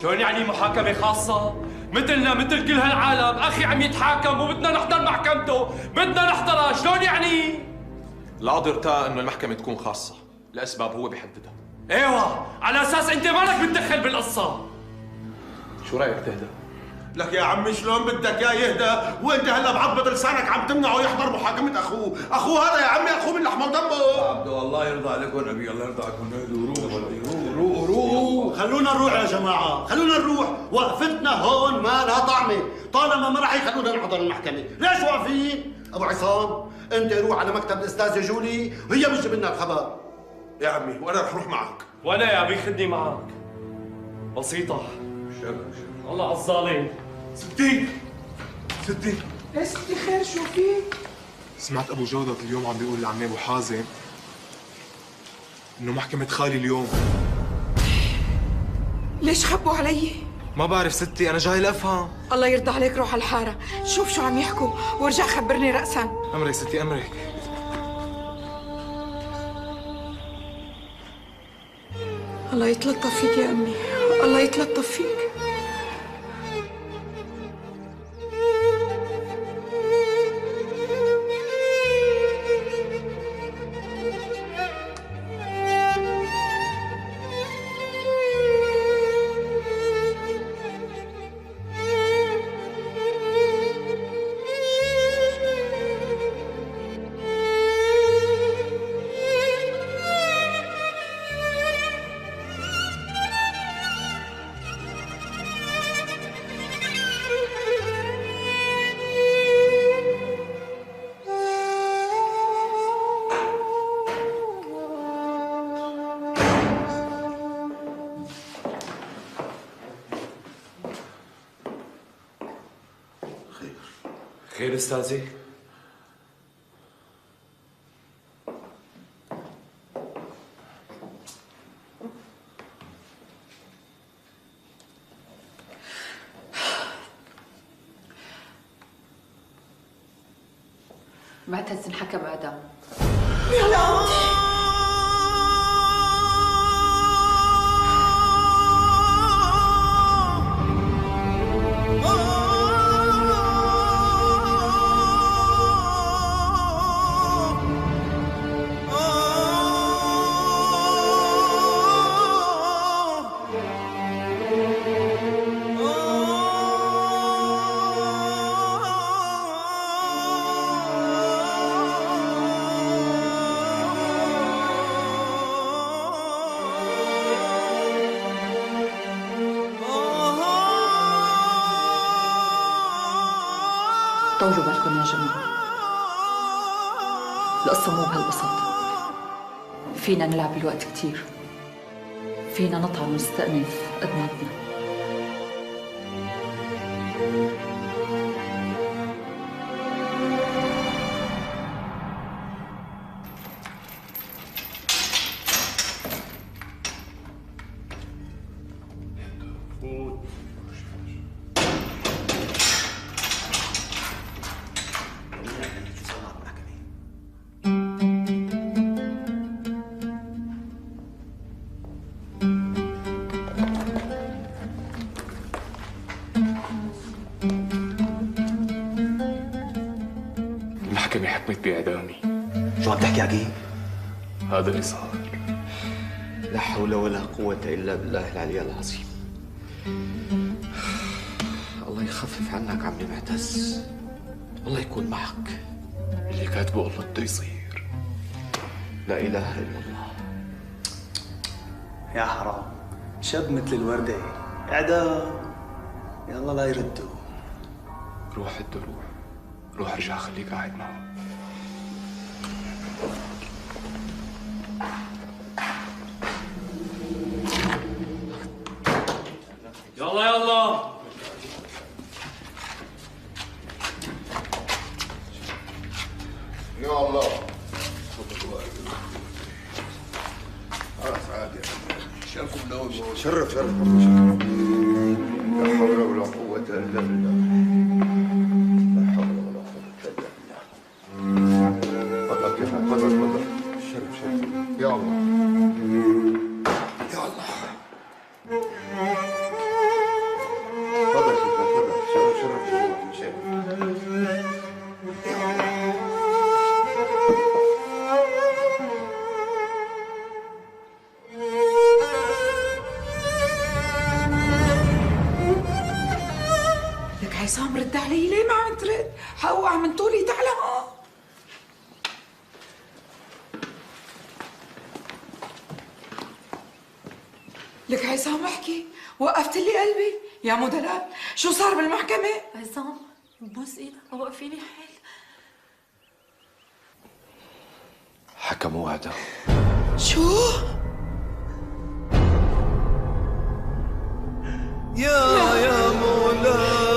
شلون يعني محاكمة خاصة؟ مثلنا مثل كل هالعالم، أخي عم يتحاكم وبدنا نحضر محكمته، بدنا نحضرها، شلون يعني؟ القاضي ارتأى انه المحكمة تكون خاصة، لأسباب هو بيحددها. ايوه، على أساس أنت مالك متدخل بالقصة. شو رأيك تهدى؟ لك يا عمي شلون بدك اياه يهدى وانت هلا بعضبط لسانك عم تمنعه يحضر محاكمة اخوه هذا يا عمي اخوه من لحمه ودمه. عبدو الله يرضى عليكم نبي، الله يرضى عليكم. روح خلونا نروح يا جماعة، خلونا نروح، وقفتنا هون ما لها طعمة، طالما ما راح يخلونا نحضر المحكمة، ليش واقفين؟ أبو عصام، أنت روح على مكتب الأستاذة جولي وهي بتجيب لنا الخبر. يا عمي وانا رح اروح معك. وأنا يا أبي خدني معك. بسيطة. والله على الظالم. ستي يا ستي خير شو فيك؟ سمعت ابو جودة اليوم عم بيقول لعمي ابو حازم انه محكمة خالي اليوم. ليش خبوا علي؟ ما بعرف ستي، انا جاي لافهم. الله يرضى عليك روح على الحارة، شوف شو عم يحكوا وارجع خبرني رأسا. امرك ستي امرك. الله يتلطف فيك يا أمي، الله يتلطف فيك. خير أستاذي؟ معتز انحكم إعدام. طولوا بالكم يا جماعة، القصة مو بهالبساطة. فينا نلعب الوقت كتير، فينا نطعن ونستأنف قد ما بدنا. المحكمة حكمت بإعدامي. شو عم تحكي عقيل؟ هذا اللي صار. لا حول ولا قوة إلا بالله العلي العظيم. الله يخفف عنك عمي معتز، الله يكون معك. اللي كاتبه الله بده يصير. لا إله إلا الله. يا حرام، شاب مثل الوردة إعدام، يلا لا يردوا. روح هدو روح ارجع خليك قاعد معه. يلا يلا. يا الله. خلاص عادي. شرفوا من اول ما شرف. لا حول ولا قوة الا بالله. لا حول ولا قوة الا بالله. تفضل كيفك، تفضل. شرف. يا الله. يا الله. عصام رد علي، ليه ما عم ترد؟ حقوقع من طولي، تعال هون. لك عصام احكي، وقفت لي قلبي يا مو دلال، شو صار بالمحكمة؟ عصام بوس ايدك وقفي لي حيل. حكموا هذا. شو؟ يا مولاي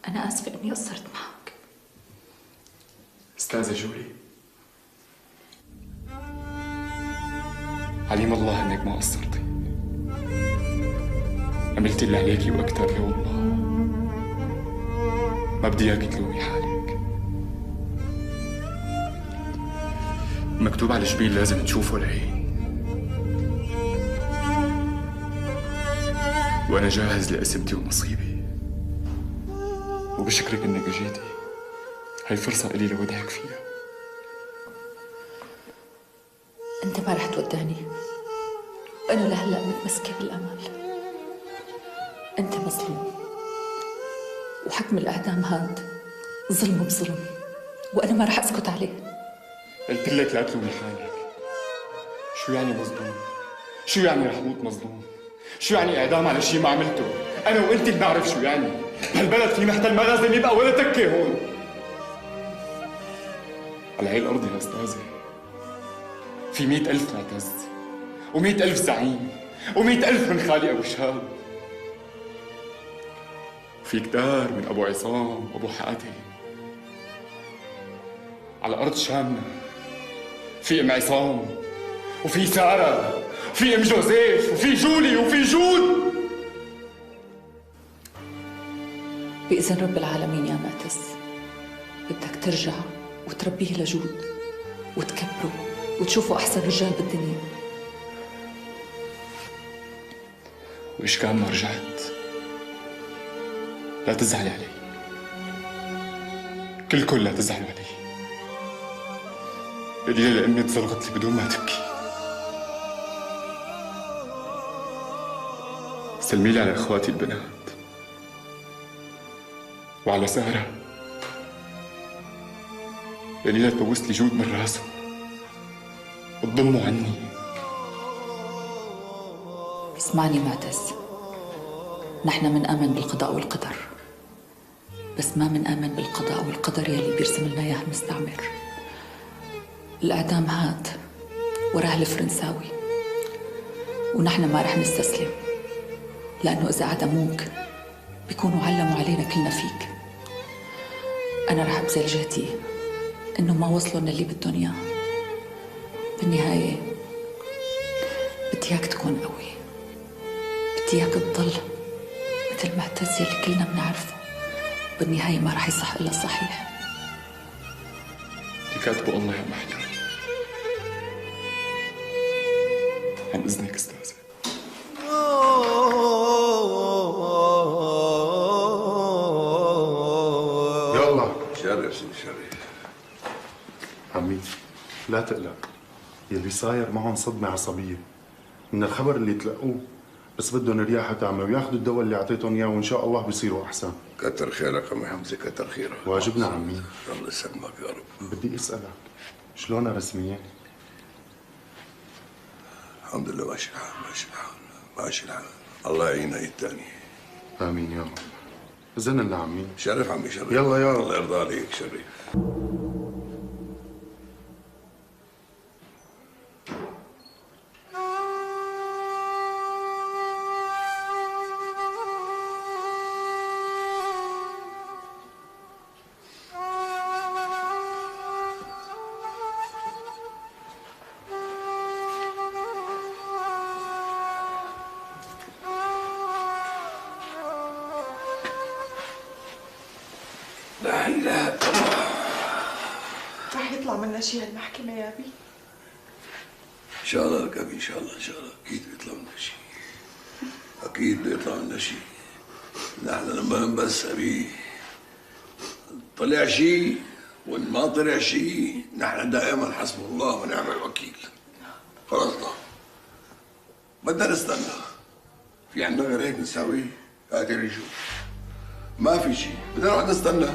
أنا آسفة إني قصرت معك. أستاذة جولي، عليم الله إنك ما قصرتي، عملت اللي عليكي وأكثر يا والله. ما بدي إياك تلومي حالك. مكتوب على الجبين لازم تشوفه العين، وأنا جاهز لقسمتي ونصيبي، وبشكرك إنك جيتي. هاي فرصة إلي لودعك فيها. أنت ما رح تودعني، وأنا لهلأ متمسكة بالأمل. أنت مظلوم، وحكم الإعدام هاد ظلم بظلم، وأنا ما رح أسكت عليه. قلت لك لا تلومي حالك. شو يعني مظلوم؟ شو يعني رح موت مظلوم؟ شو يعني إعدام على شيء ما عملته؟ أنا وأنت بنعرف شو يعني. بهالبلد في محتل ما لازم يبقى ولا تكة هون. على هاي الأرض يا أستاذة في 100,000 معتز، و100,000 زعيم، و100,000 من خالي أبو شهاب، وفي كتار من أبو عصام وأبو حاتم. على أرض شامنا في أم عصام، وفي سارة، وفي أم جوزيف، وفي جولي، وفي جود. بإذن رب العالمين يا معتز بدك ترجع وتربيه لجود، وتكبره وتشوفه أحسن رجال بالدنيا. وإيش كان ما رجعت لا تزعلي علي، كلكن لا تزعلوا علي. قليلة لأمي تصرخت لي بدون ما تبكي. سلمي لي على إخواتي البنات وعلى سارة. قليلة تبوس لي جود من راسه وتضمه عني. اسمعني معتز، نحن منآمن بالقضاء والقدر، بس ما منآمن بالقضاء والقدر يلي بيرسم لنا اياه المستعمر. الإعدام هاد وراه الفرنساوي، ونحن ما رح نستسلم، لأنه إذا عدموك بيكونوا علموا علينا كلنا فيك. أنا رح أبذل جهدي إنه ما وصلوا للي بدهم إياه. بالنهاية بدي إياك تكون قوي، بدي إياك تضل مثل معتز يلي كلنا بنعرفه. بالنهاية ما رح يصح إلا الصحيح. اللي كاتبه الله يا محلى. عن إذنك أستاذة. يلا شرف سيدي شرف. عمي لا تقلق، يلي صاير معهم صدمة عصبية من الخبر اللي تلقوه، بس بدهم الرياحة تعمى وياخذوا الدواء اللي اعطيتهم اياه وان شاء الله بيصيروا احسن. كتر خيرك عمي حمزه، كتر خيرك. واجبنا عمي. الله يسلمك يا رب. بدي اسالك شلونها رسميا؟ الحمد لله ماشي الحال، ماشي الحال، ماشي الحال. الله يعينها الثاني. امين يا رب. اذن الله عمي. شرف عمي شرف. يلا يا الله يرضى عليك، شرف. لا اله الا الله. رح يطلع منا شيء هالمحكمة يا أبي؟ ان شاء الله لك ابي، ان شاء الله ان شاء الله اكيد بيطلع لنا شيء، اكيد بيطلع لنا شيء. نحن لما نبس ابي طلع شيء وان ما طلع شيء نحن دائما حسبنا الله ونعم الوكيل. خلصنا بدنا نستنى. في عندنا غير هيك نساويه؟ قادر نشوف. ما في شيء، بدنا نقعد نستنى.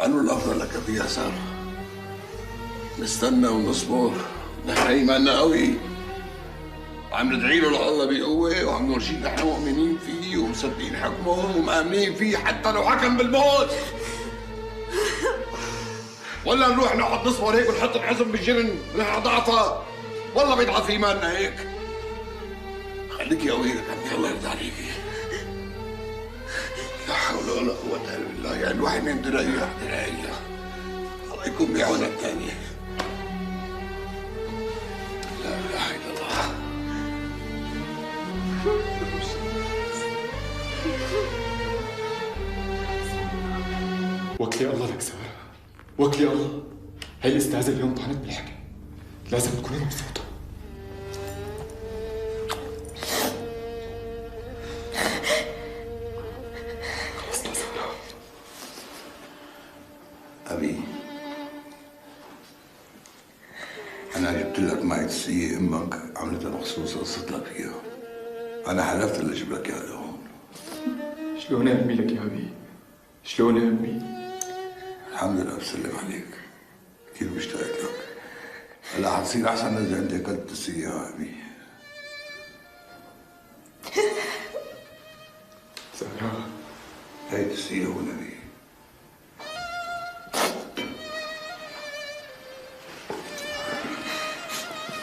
عنو الافضل لك ابي يا ساره. نستنى ونصبر. نحن ايماننا قوي وعم ندعي له لله بقوه وعم نرجيه نحن مؤمنين فيه ومصدقين حكمه ومآمنين فيه حتى لو حكم بالموت. ولا نروح نقعد نصبر هيك ونحط الحزن بالجنن ونحن ضعفة. والله بيضعف ايماننا هيك. خليك يا ويلك عمي، الله يرضى عليكي. لا حول ولا قوة الا بالله. يعني الواحد من دريح الله يكون بعون الثاني. لا اله الا الله. وكلي الله لك سارة، وكلي الله. هي الأستاذة اليوم طعنت بالحكي، لازم تكوني مبسوطة. خلصنا سارة. أبي أنا جبت لك معي تسية أمك عملتها مخصوص قصت لك فيها. أنا حلفت اللي أجيب لك إياها لهون. شلون أهمي لك يا أبي؟ شلون أهمي؟ الحمد لله بسلم عليك، كثير مشتاق لك. هلا حتصير أحسن إذا أنت أكلت تسية يا أبي. سارة هي تسية هون أبي.